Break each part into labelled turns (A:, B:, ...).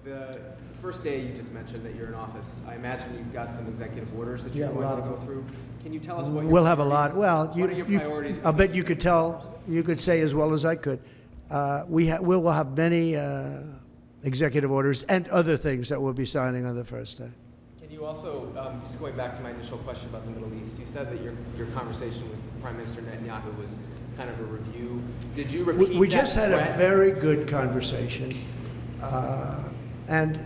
A: The first day you just mentioned that you're in office, I imagine you've got some executive orders that you're
B: Yeah,
A: going to go through. Can you tell us what
B: We'll have a lot. Well,
A: what are your priorities?
B: I'll bet you could tell. You could say as well as I could. We will have many executive orders and other things that we'll be signing on the first day.
A: Can you also, just going back to my initial question about the Middle East, you said that your conversation with Prime Minister Netanyahu was kind of a review. Did you repeat
B: We
A: that
B: just had
A: threat?
B: a very good conversation. And,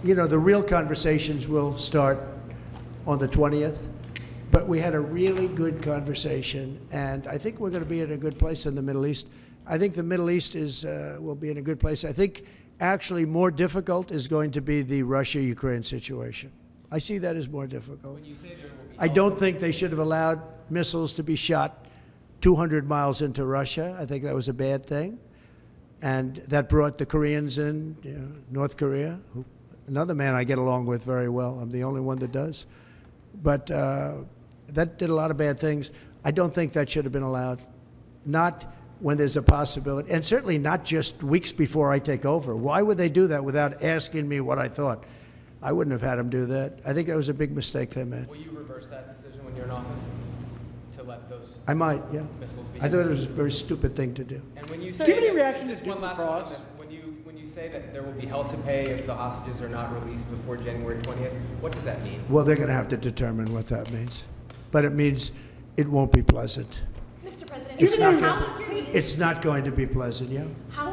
B: you know, the real conversations will start on the 20th. But we had a really good conversation, and I think we're going to be in a good place in the Middle East. I think the Middle East will be in a good place. I think actually more difficult is going to be the Russia-Ukraine situation. I see that as more difficult.
A: When you say there will be
B: I don't think they should have allowed missiles to be shot 200 miles into Russia. I think that was a bad thing. And that brought the Koreans in, you know, North Korea, another man I get along with very well. I'm the only one that does. But that did a lot of bad things. I don't think that should have been allowed. Not when there's a possibility, and certainly not just weeks before I take over. Why would they do that without asking me what I thought? I wouldn't have had them do that. I think that was a big mistake they made.
A: Will you reverse that decision when you're in office? To let those
B: I might, yeah.
A: missiles be
B: I thought it was a very stupid thing to do.
A: And when you
C: So
A: say
C: do you have any
A: that-
C: reaction
A: just
C: to
A: one
C: Duke
A: last one on
C: Cross?
A: this. When you say that there will be hell to pay if the hostages are not released before January 20th, what does that mean?
B: Well, they're going to have to determine what that means. But it means it won't be pleasant.
D: Mr. President,
B: It's not,
D: how was your meeting?
B: it's not going to be pleasant, yeah.
D: How